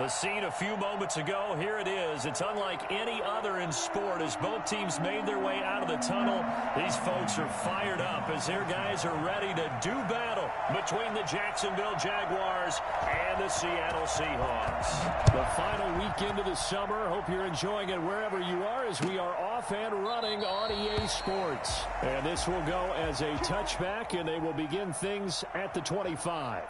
The scene a few moments ago, here it is. It's unlike any other in sport as both teams made their way out of the tunnel. These folks are fired up as their guys are ready to do battle between the Jacksonville Jaguars and the Seattle Seahawks. The final weekend of the summer. Hope you're enjoying it wherever you are as we are off and running on EA Sports. And this will go as a touchback, and they will begin things at the 25.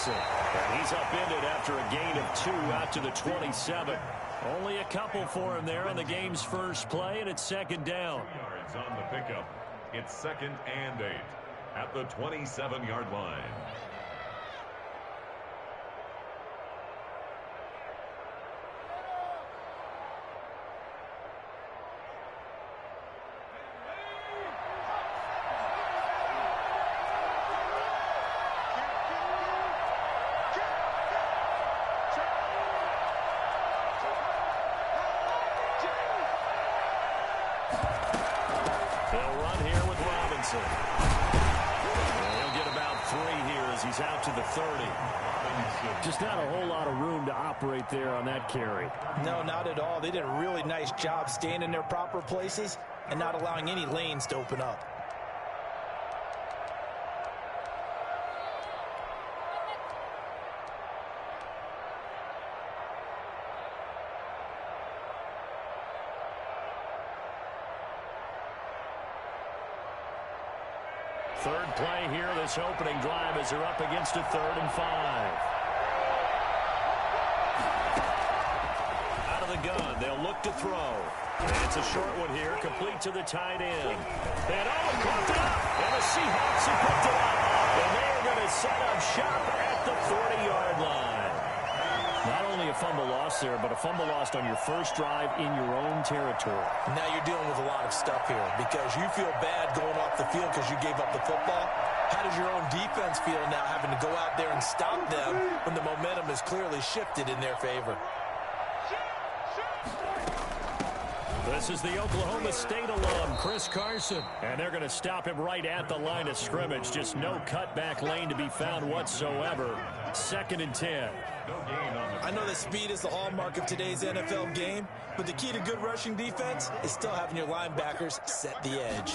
And he's upended after a gain of 2 out to the 27. Only a couple for him there on the game's first play, and it's second down. Yards on the pickup. It's 2nd and 8 at the 27-yard line. They'll run here with Robinson. He'll get about 3 here as he's out to the 30. Just not a whole lot of room to operate there on that carry. No, not at all. They did a really nice job staying in their proper places and not allowing any lanes to open up. Third play here, this opening drive as they're up against a 3rd and 5. Out of the gun, they'll look to throw. And it's a short one here, complete to the tight end. And he caught it up, and the Seahawks have picked it up. And they're going to set up shop at the 40-yard line. Not only a fumble loss there, but a fumble lost on your first drive in your own territory. Now you're dealing with a lot of stuff here because you feel bad going off the field because you gave up the football. How does your own defense feel now having to go out there and stop them when the momentum is clearly shifted in their favor? This is the Oklahoma State alum, Chris Carson. And they're going to stop him right at the line of scrimmage. Just no cutback lane to be found whatsoever. 2nd and 10. I know that speed is the hallmark of today's NFL game, but the key to good rushing defense is still having your linebackers set the edge.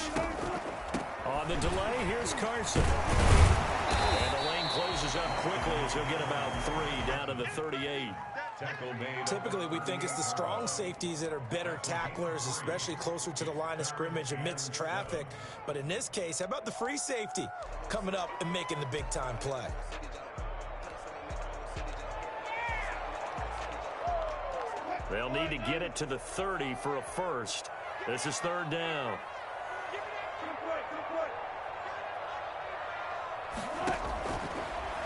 On the delay, here's Carson. And the lane closes up quickly as he'll get about 3 down to the 38. Typically, we think it's the strong safeties that are better tacklers, especially closer to the line of scrimmage amidst traffic. But in this case, how about the free safety coming up and making the big-time play? They'll need to get it to the 30 for a first. This is 3rd down.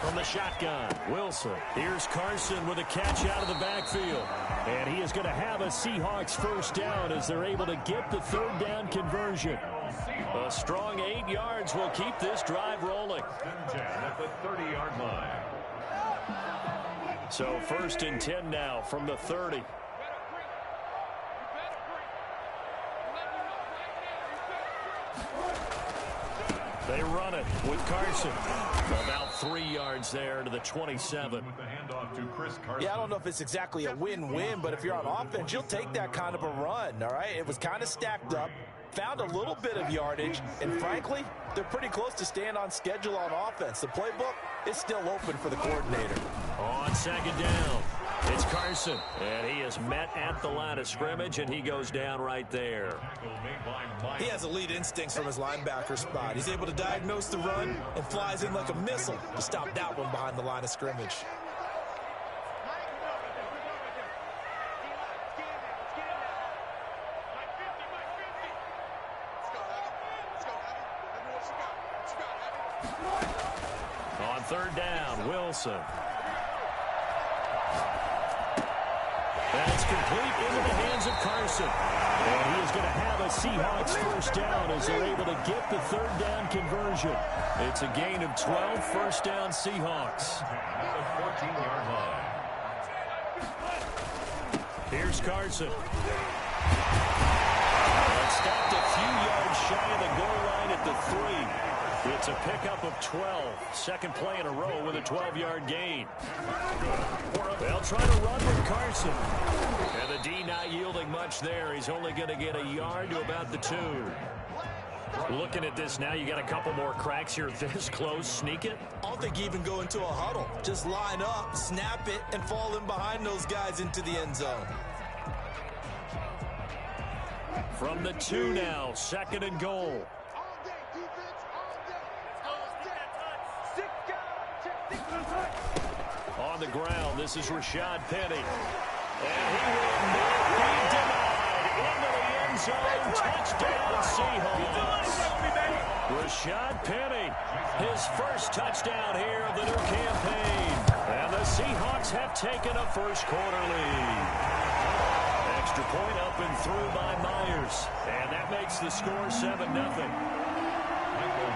From the shotgun, Wilson. Here's Carson with a catch out of the backfield. And he is going to have a Seahawks first down as they're able to get the 3rd down conversion. A strong 8 yards will keep this drive rolling. 10 at the 30-yard line. So 1st and 10 now from the 30. They run it with Carson. About 3 yards there to the 27. Yeah, I don't know if it's exactly a win-win, but if you're on offense, you'll take that kind of a run, all right? It was kind of stacked up, found a little bit of yardage, and frankly, they're pretty close to staying on schedule on offense. The playbook is still open for the coordinator. On 2nd down, it's Carson, and he is met at the line of scrimmage, and he goes down right there. He has elite instincts from his linebacker spot. He's able to diagnose the run and flies in like a missile to stop that one behind the line of scrimmage. On 3rd down, Wilson. And it's complete into the hands of Carson. And he is going to have a Seahawks first down as they're able to get the third down conversion. It's a gain of 12, first down Seahawks. At the 14-yard line. Here's Carson. Stopped a few yards shy of the goal line at the 3. It's a pickup of 12. Second play in a row with a 12-yard gain. They'll try to run with Carson. And the D not yielding much there. He's only going to get a yard to about the 2. Looking at this now, you got a couple more cracks here this close. Sneak it? I don't think you even go into a huddle. Just line up, snap it, and fall in behind those guys into the end zone. From the 2 now, second and goal. On the ground, this is Rashad Penny. And he will not be denied. Into the end zone, touchdown Seahawks. Rashad Penny, his first touchdown here of the new campaign. And the Seahawks have taken a first quarter lead. Extra point up and through by Myers. And that makes the score 7-0. Michael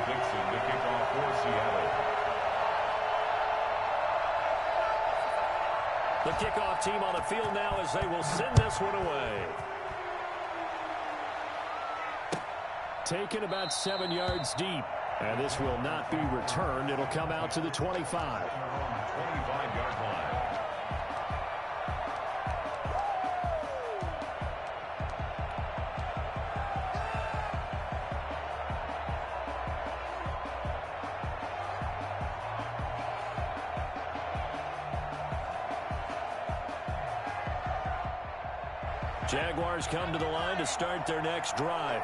Dixon to kick off for Seattle. The kickoff team on the field now as they will send this one away. Taken about 7 yards deep. And this will not be returned. It'll come out to the 25. 25-yard line. Jaguars come to the line to start their next drive.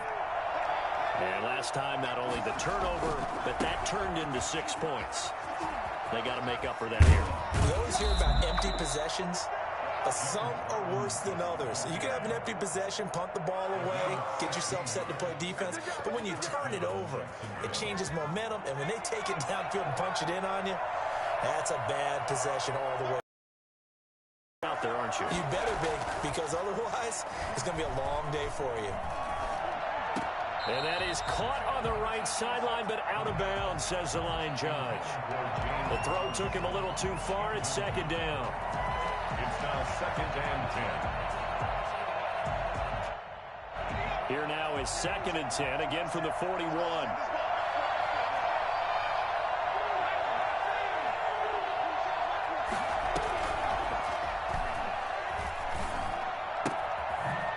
And last time, not only the turnover, but that turned into 6 points. They got to make up for that here. We always hear about empty possessions, but some are worse than others. You can have an empty possession, punt the ball away, get yourself set to play defense, but when you turn it over, it changes momentum, and when they take it downfield and punch it in on you, that's a bad possession all the way. Out there, aren't you? You better be, because otherwise it's going to be a long day for you. And that is caught on the right sideline, but out of bounds, says the line judge. The throw took him a little too far. It's second down. It's now 2nd and 10. Here now is 2nd and 10, again from the 41.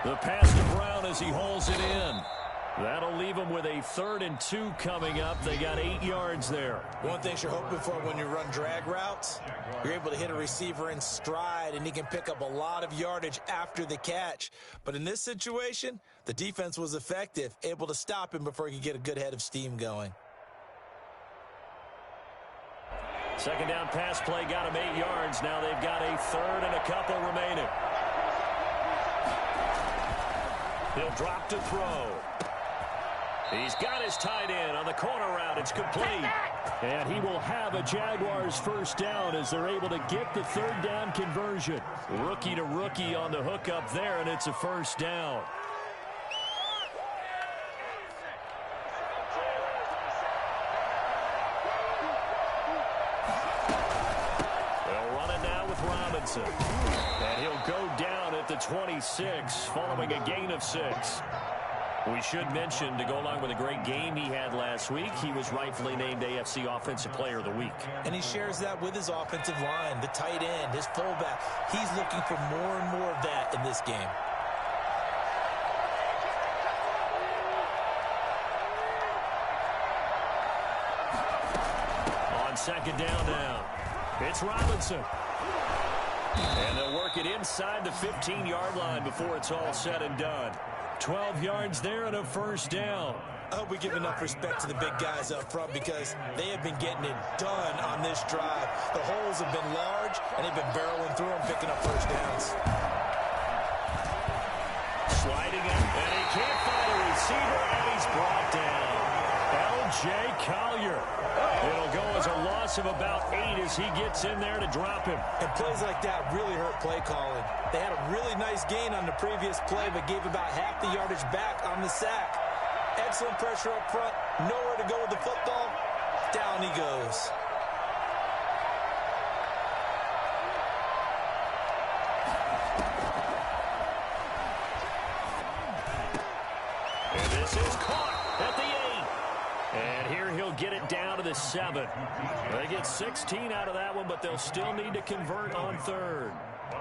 The pass to Brown as he hauls it in. That'll leave him with a 3rd and 2 coming up. They got 8 yards there. One thing you're hoping for when you run drag routes, you're able to hit a receiver in stride, and he can pick up a lot of yardage after the catch. But in this situation, the defense was effective, able to stop him before he could get a good head of steam going. Second down pass play got him 8 yards. Now they've got a 3rd and a couple remaining. He'll drop to throw. He's got his tight end on the corner route. It's complete. And he will have a Jaguars first down as they're able to get the 3rd down conversion. Rookie to rookie on the hook up there, and it's a first down. They'll run it now with Robinson. And he'll go down at the 26 following a gain of 6. We should mention, to go along with a great game he had last week, he was rightfully named AFC Offensive Player of the Week. And he shares that with his offensive line, the tight end, his fullback. He's looking for more and more of that in this game. On second down now, it's Robinson. And they'll work it inside the 15-yard line before it's all said and done. 12 yards there and a first down. I hope we give enough respect to the big guys up front because they have been getting it done on this drive. The holes have been large, and they've been barreling through them, picking up first downs. Sliding in, and he can't find a receiver, and he's brought down. Held Jay Collier. It'll go as a loss of about 8 as he gets in there to drop him. And plays like that really hurt play calling. They had a really nice gain on the previous play, but gave about half the yardage back on the sack. Excellent pressure up front. Nowhere to go with the football. Down he goes. And this is caught at the 8. And here he'll get it down to the 7. They get 16 out of that one, but they'll still need to convert on third.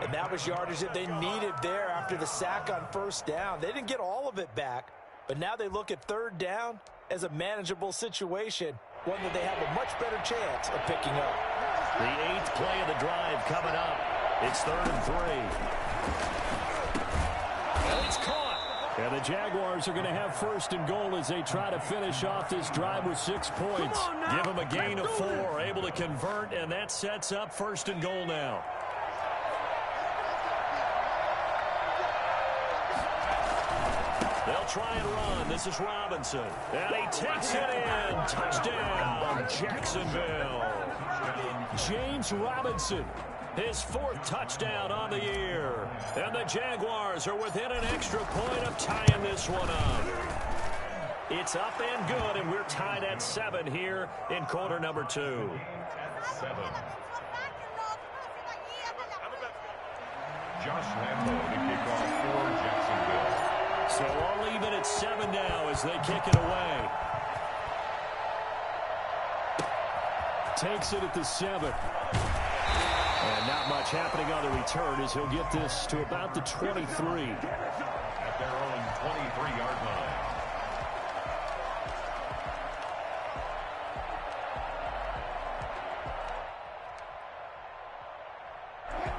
And that was yardage that they needed there after the sack on first down. They didn't get all of it back, but now they look at third down as a manageable situation, one that they have a much better chance of picking up. The 8th play of the drive coming up. It's 3rd and 3. And it's caught. And the Jaguars are going to have 1st and goal as they try to finish off this drive with 6 points. Give them a gain of 4, able to convert, and that sets up 1st and goal now. They'll try and run. This is Robinson. And he takes it in. Touchdown, Jacksonville. James Robinson, his 4th touchdown on the year. And the Jaguars are within an extra point of tying this one up. It's up and good, and we're tied at 7 here in quarter number 2. 7. Josh Lambo to kick off for Jacksonville. So all even at 7 now as they kick it away. Takes it at the 7. And not much happening on the return as he'll get this to about the 23. At their own 23-yard line.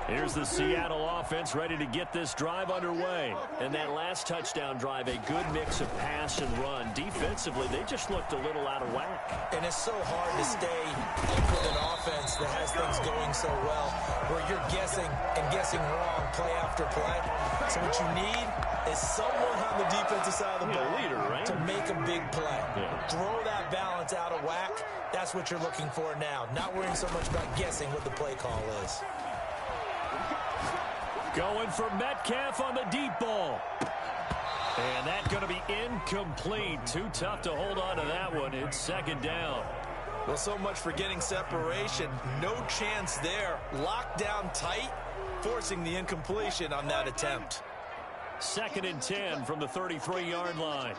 Here's the Seattle offense ready to get this drive underway. And that last touchdown drive, a good mix of pass and run. Defensively, they just looked a little out of whack. And it's so hard to stay with an offense that has things going so well, where you're guessing and guessing wrong play after play. So what you need is someone on the defensive side of the ball leader, right? to make a big play. Yeah. Throw that balance out of whack. That's what you're looking for now. Not worrying so much about guessing what the play call is. Going for Metcalf on the deep ball. And that's going to be incomplete. Too tough to hold on to that one. It's 2nd down. Well, so much for getting separation. No chance there. Locked down tight, forcing the incompletion on that attempt. 2nd and 10 from the 33-yard line.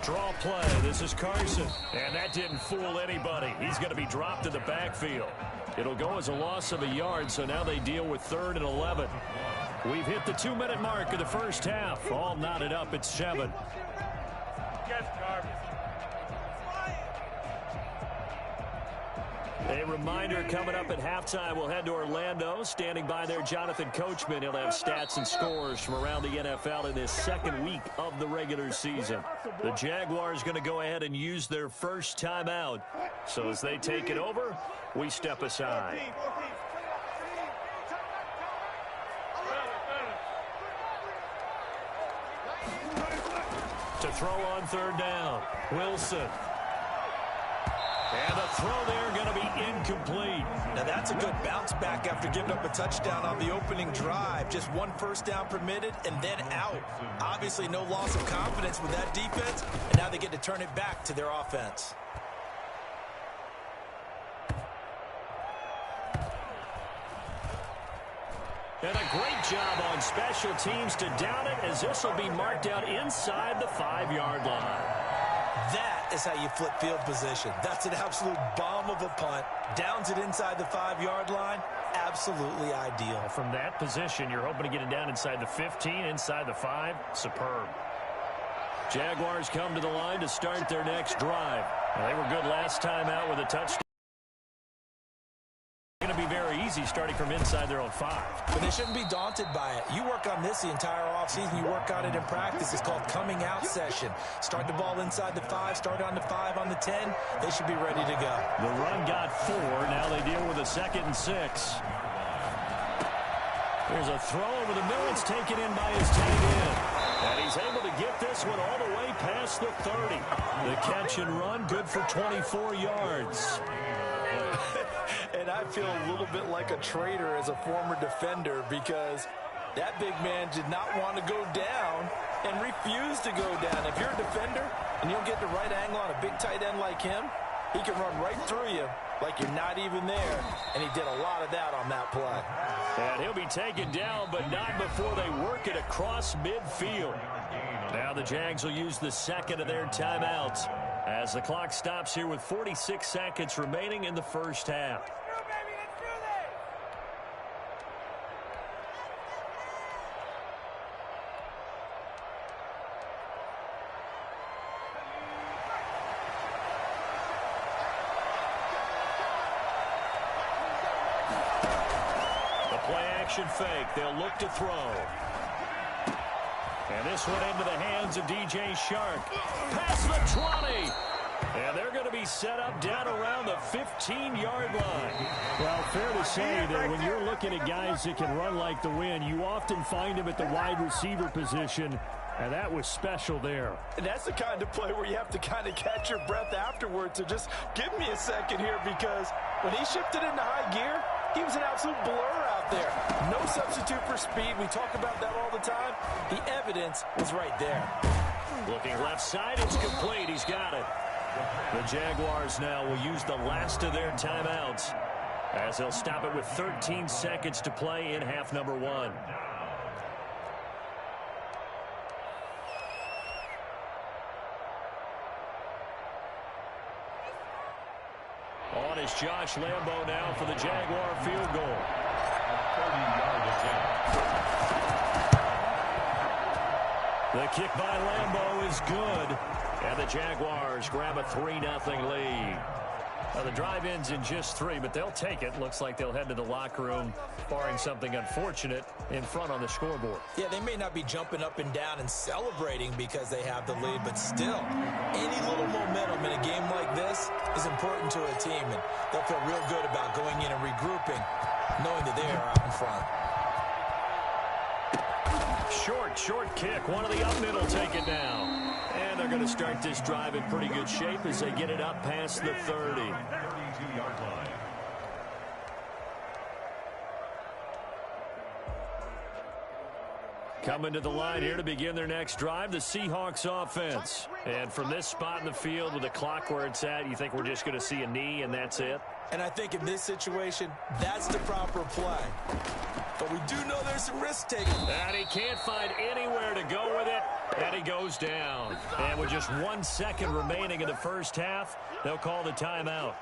Draw play. This is Carson. And that didn't fool anybody. He's going to be dropped in the backfield. It'll go as a loss of a yard, so now they deal with 3rd and 11. We've hit the 2-minute mark of the first half. All knotted up at 7. A reminder coming up at halftime, we'll head to Orlando. Standing by there, Jonathan Coachman. He'll have stats and scores from around the NFL in this 2nd week of the regular season. The Jaguars going to go ahead and use their first timeout. So as they take it over, we step aside. To throw on 3rd down, Wilson. And the throw there going to be incomplete. Now that's a good bounce back after giving up a touchdown on the opening drive. Just 1 first down permitted and then out. Obviously no loss of confidence with that defense, and now they get to turn it back to their offense. And a great job on special teams to down it, as this will be marked out inside the 5-yard line. That is how you flip field position. That's an absolute bomb of a punt. Downs it inside the 5-yard line. Absolutely ideal. From that position, you're hoping to get it down inside the 15, inside the 5. Superb. Jaguars come to the line to start their next drive. Now, they were good last time out with a touchdown. Going to be very easy starting from inside their own 5. But they shouldn't be daunted by it. You work on this the entire offseason. You work on it in practice. It's called coming out session. Start the ball inside the 5, start on the 5, on the 10. They should be ready to go. The run got 4. Now they deal with a 2nd and 6. There's a throw over the middle. It's taken in by his tight end. And he's able to get this one all the way past the 30. The catch and run, good for 24 yards. And I feel a little bit like a traitor as a former defender because that big man did not want to go down and refused to go down. If you're a defender and you don't get the right angle on a big tight end like him, he can run right through you like you're not even there, and he did a lot of that on that play. And he'll be taken down, but not before they work it across midfield. Now the Jags will use the second of their timeouts as the clock stops here with 46 seconds remaining in the first half. Fake. They'll look to throw. And this one into the hands of DJ Shark. Past the 20. And they're going to be set up down around the 15-yard line. Well, fair to say that when you're looking at guys that can run like the wind, you often find them at the wide receiver position, and that was special there. And that's the kind of play where you have to kind of catch your breath afterwards. So just give me a second here, because when he shifted into high gear, he was an absolute blur out there. No substitute for speed. We talk about that all the time. The evidence was right there. Looking left side, it's complete. He's got it. The Jaguars now will use the last of their timeouts as they'll stop it with 13 seconds to play in half number one. On is Josh Lambo now for the Jaguar field goal. 30-yard attempt. The kick by Lambo is good. And the Jaguars grab a 3-0 lead. Now the drive ends in just 3, but they'll take it. Looks like they'll head to the locker room, barring something unfortunate, in front on the scoreboard. Yeah, they may not be jumping up and down and celebrating because they have the lead, but still, any little momentum in a game like this is important to a team, and they'll feel real good about going in and regrouping, knowing that they are out in front. Short kick. One of the up mid will take it down. And they're going to start this drive in pretty good shape as they get it up past the 30. 32-yard line. Coming to the line here to begin their next drive, the Seahawks offense. And from this spot in the field with the clock where it's at, you think we're just going to see a knee and that's it? And I think in this situation, that's the proper play. But we do know there's some risk taken. And he can't find anywhere to go with it. And he goes down. And with just 1 second remaining in the first half, they'll call the timeout.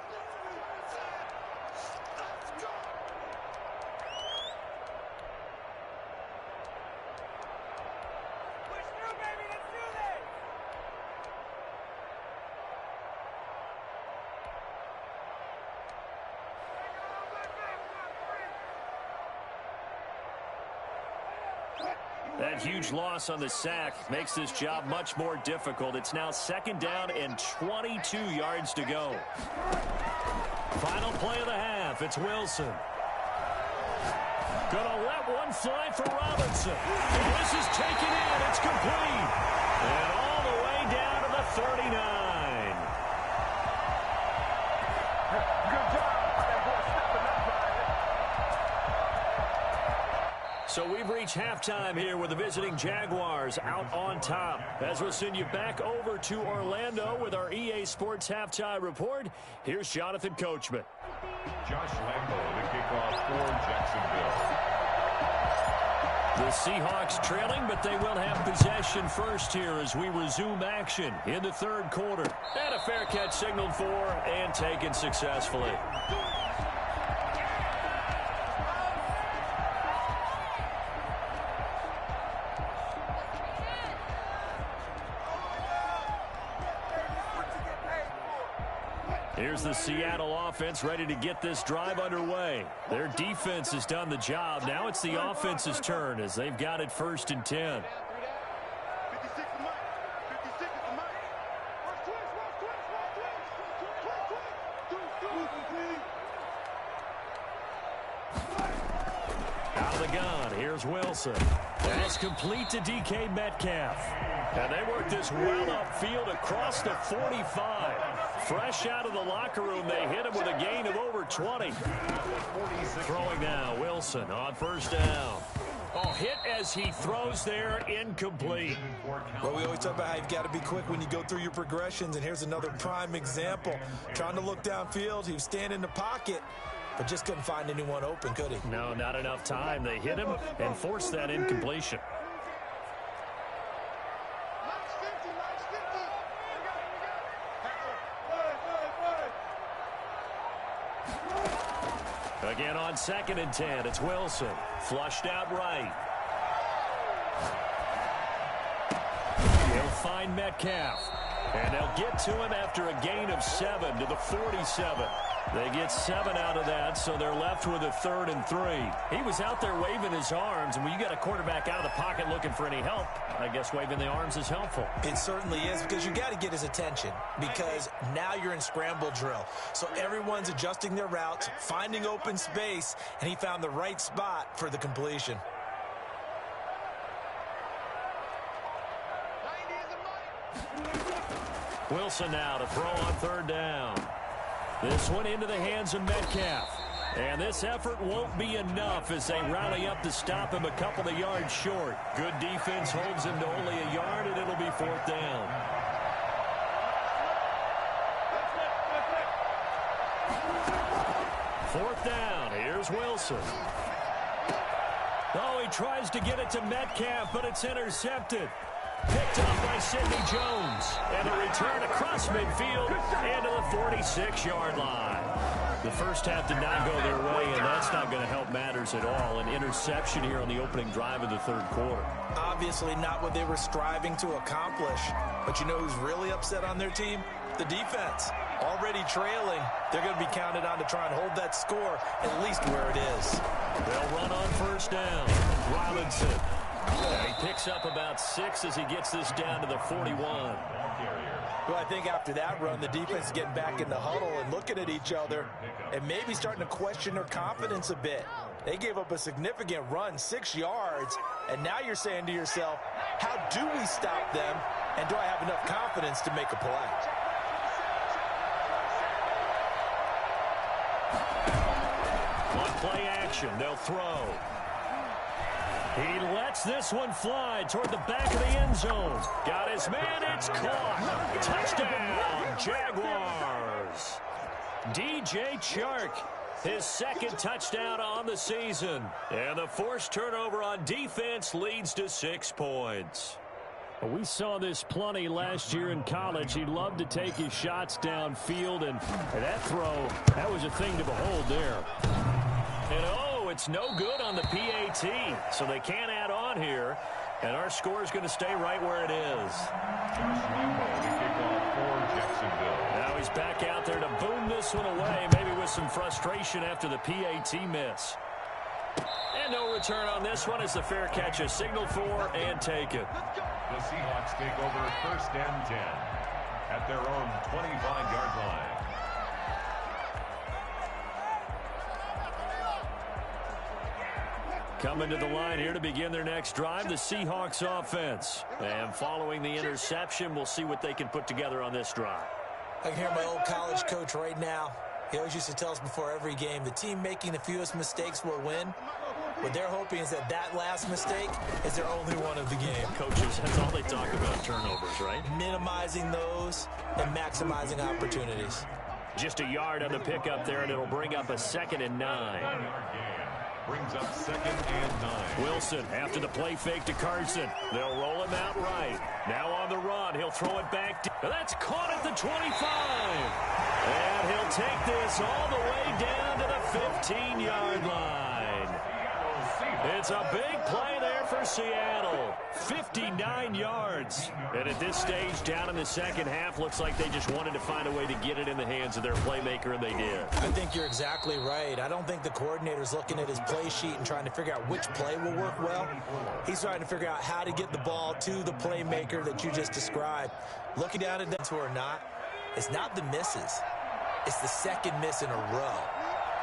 That huge loss on the sack makes this job much more difficult. It's now 2nd down and 22 yards to go. Final play of the half. It's Wilson. Gonna let one fly for Robinson. And this is taken in. It's complete. And all the way down to the 39. Good job. That boy stepping up right there. So we've reached halftime here with the visiting Jaguars out on top. As we'll send you back over to Orlando with our EA Sports Halftime Report, here's Jonathan Coachman. Josh Lambo, the kickoff for Jacksonville. The Seahawks trailing, but they will have possession first here as we resume action in the third quarter. And a fair catch signaled for and taken successfully. Here's the Seattle offense ready to get this drive underway. Their defense has done the job. Now it's the offense's turn as they've got it 1st and 10. Out of the gun. Here's Wilson. And it's complete to DK Metcalf. And they work this well upfield across the 45. Fresh out of the locker room, they hit him with a gain of over 20. Throwing now, Wilson on first down. Oh, hit as he throws there, incomplete. Well, we always talk about how you've got to be quick when you go through your progressions, and here's another prime example. Trying to look downfield, he was standing in the pocket, but just couldn't find anyone open, could he? No, not enough time. They hit him and forced that incompletion. Again on 2nd and 10, it's Wilson. Flushed out right. He'll find Metcalf. And they'll get to him after a gain of 7 to the 47. They get 7 out of that, so they're left with a 3rd and 3. He was out there waving his arms, and when you got a quarterback out of the pocket looking for any help, I guess waving the arms is helpful. It certainly is, because you got to get his attention, because now you're in scramble drill. So everyone's adjusting their routes, finding open space, and he found the right spot for the completion. Wilson now to throw on 3rd down. This one into the hands of Metcalf. And this effort won't be enough as they rally up to stop him a couple of yards short. Good defense holds him to only a yard, and it'll be 4th down. Fourth down. Here's Wilson. Oh, he tries to get it to Metcalf, but it's intercepted. Picked up by Sidney Jones. And a return across midfield into the 46-yard line. The first half did not go their way, and that's not going to help matters at all. An interception here on the opening drive of the 3rd quarter. Obviously not what they were striving to accomplish. But you know who's really upset on their team? The defense. Already trailing. They're going to be counted on to try and hold that score at least where it is. They'll run on first down. Robinson. He picks up about 6 as he gets this down to the 41. Well, I think after that run, the defense is getting back in the huddle and looking at each other and maybe starting to question their confidence a bit. They gave up a significant run, 6 yards, and now you're saying to yourself, how do we stop them, and do I have enough confidence to make a play? On play action, they'll throw. He lets this one fly toward the back of the end zone. Got his man, it's caught. Touchdown, Jaguars. DJ Chark, his 2nd touchdown on the season. And the forced turnover on defense leads to 6 points. We saw this plenty last year in college. He loved to take his shots downfield, and that throw, that was a thing to behold there. And it's no good on the PAT, so they can't add on here, and our score is going to stay right where it is. Now he's back out there to boom this one away, maybe with some frustration after the PAT miss. And no return on this one as the fair catch is signaled for and taken. The Seahawks take over 1st and 10 at their own 25-yard line. Coming to the line here to begin their next drive, the Seahawks offense. And following the interception, we'll see what they can put together on this drive. I can hear my old college coach right now. He always used to tell us before every game, the team making the fewest mistakes will win. What they're hoping is that last mistake is their only one of the game. Coaches, that's all they talk about, turnovers, right? Minimizing those and maximizing opportunities. Just a yard on the pickup there, and it'll bring up a 2nd and 9. Brings up 2nd and 9. Wilson after the play fake to Carson. They'll roll him out right. Now on the run. He'll throw it back. That's caught at the 25. And he'll take this all the way down to the 15-yard line. It's a big play there for Seattle. 59 yards. And at this stage, down in the second half, looks like they just wanted to find a way to get it in the hands of their playmaker, and they did. I think you're exactly right. I don't think the coordinator's looking at his play sheet and trying to figure out which play will work well. He's trying to figure out how to get the ball to the playmaker that you just described. Looking down at them or not, it's not the misses. It's the second miss in a row.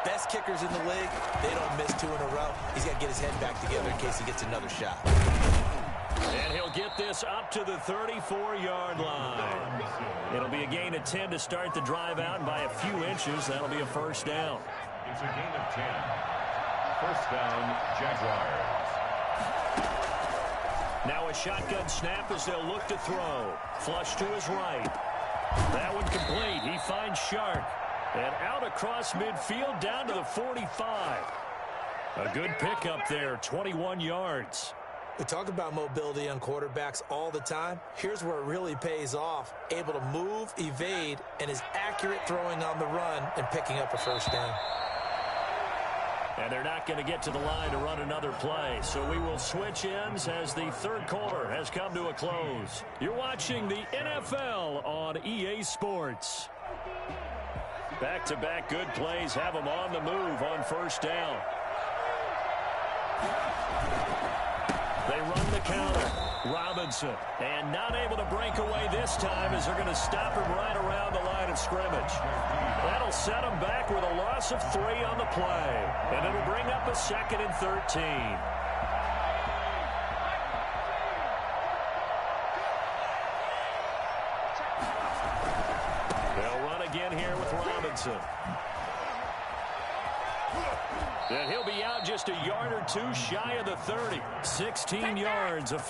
Best kickers in the league, they don't miss 2 in a row. He's got to get his head back together in case he gets another shot. And he'll get this up to the 34-yard line. It'll be a gain of 10 to start the drive out, and by a few inches, that'll be a first down. It's a gain of 10. First down, Jaguars. Now a shotgun snap as they'll look to throw. Flush to his right. That one complete. He finds Shark. And out across midfield down to the 45. A good pickup there, 21 yards. We talk about mobility on quarterbacks all the time. Here's where it really pays off. Able to move, evade, and is accurate throwing on the run and picking up a first down. And they're not going to get to the line to run another play. So we will switch ends as the third quarter has come to a close. You're watching the NFL on EA Sports. Back-to-back good plays have them on the move on first down. They run the counter. Robinson. And not able to break away this time as they're going to stop him right around the line of scrimmage. That'll set him back with a loss of 3 on the play. And it'll bring up a 2nd and 13. They'll run again here with Robinson. And he'll be out just a yard or 2 shy of the 30. 16 yards of